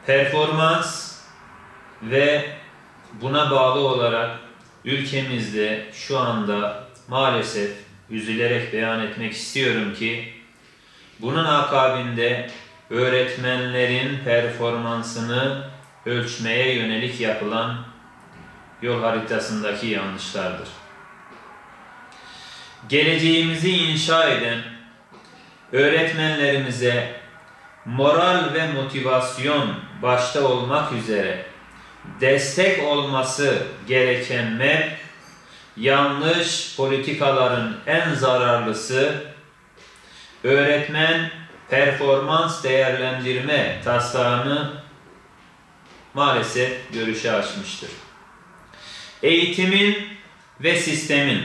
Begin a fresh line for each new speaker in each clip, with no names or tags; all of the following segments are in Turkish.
Performans ve buna bağlı olarak ülkemizde şu anda maalesef üzülerek beyan etmek istiyorum ki bunun akabinde öğretmenlerin performansını ölçmeye yönelik yapılan yol haritasındaki yanlışlardır. Geleceğimizi inşa eden öğretmenlerimize moral ve motivasyon başta olmak üzere destek olması gereken MEP, yanlış politikaların en zararlısı öğretmen performans değerlendirme taslağını maalesef görüşe açmıştır. Eğitimin ve sistemin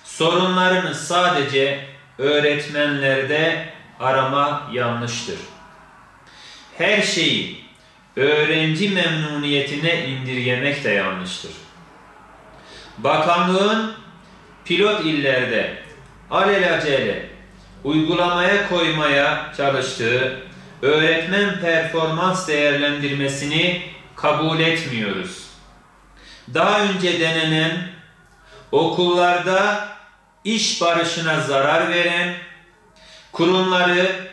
sorunlarını sadece öğretmenlerde arama yanlıştır. Her şeyi öğrenci memnuniyetine indirgemek de yanlıştır. Bakanlığın pilot illerde alelacele uygulamaya koymaya çalıştığı öğretmen performans değerlendirmesini kabul etmiyoruz. Daha önce denenen, okullarda iş barışına zarar veren, kurumları,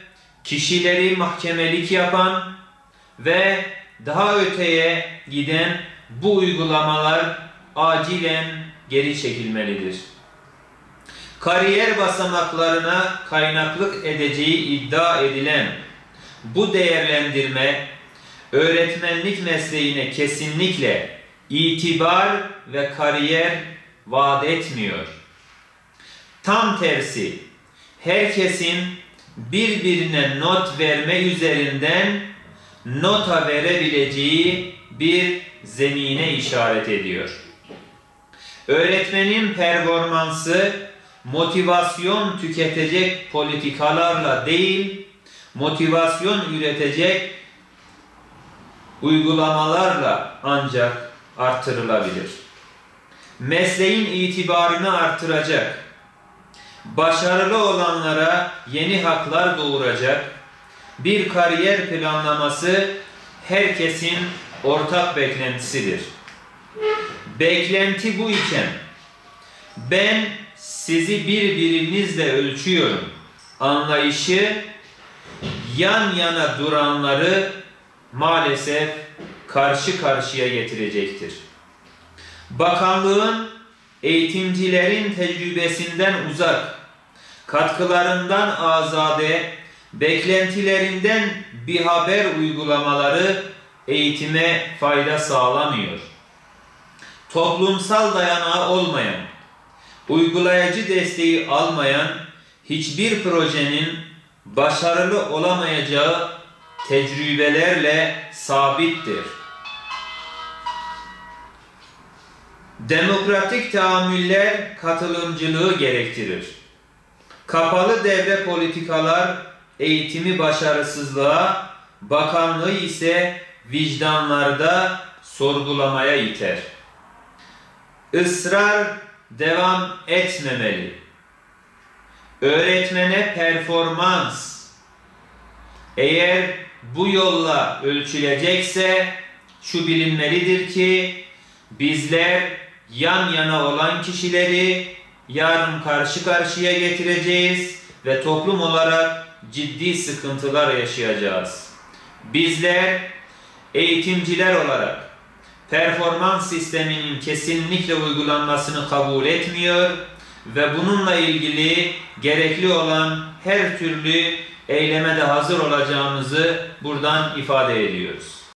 kişileri mahkemelik yapan ve daha öteye giden bu uygulamalar acilen geri çekilmelidir. Kariyer basamaklarına kaynaklık edeceği iddia edilen bu değerlendirme, öğretmenlik mesleğine kesinlikle itibar ve kariyer vaat etmiyor. Tam tersi, herkesin birbirine not verme üzerinden nota verebileceği bir zemine işaret ediyor. Öğretmenin performansı motivasyon tüketecek politikalarla değil, motivasyon üretecek uygulamalarla ancak artırılabilir. Mesleğin itibarını artıracak, başarılı olanlara yeni haklar doğuracak bir kariyer planlaması herkesin ortak beklentisidir. Beklenti bu iken ben sizi birbirinizle ölçüyorum anlayışı yan yana duranları maalesef karşı karşıya getirecektir. Bakanlığın eğitimcilerin tecrübesinden uzak, katkılarından azade, beklentilerinden bir haber uygulamaları eğitime fayda sağlamıyor. Toplumsal dayanağı olmayan, uygulayıcı desteği almayan hiçbir projenin başarılı olamayacağı tecrübelerle sabittir. Demokratik tahammüller katılımcılığı gerektirir. Kapalı devre politikalar eğitimi başarısızlığa, bakanlığı ise vicdanlarda sorgulamaya iter. Israr devam etmemeli. Öğretmene performans eğer bu yolla ölçülecekse şu bilinmelidir ki bizler yan yana olan kişileri yarın karşı karşıya getireceğiz ve toplum olarak ciddi sıkıntılar yaşayacağız. Bizler eğitimciler olarak performans sisteminin kesinlikle uygulanmasını kabul etmiyor ve bununla ilgili gerekli olan her türlü eyleme de hazır olacağımızı buradan ifade ediyoruz.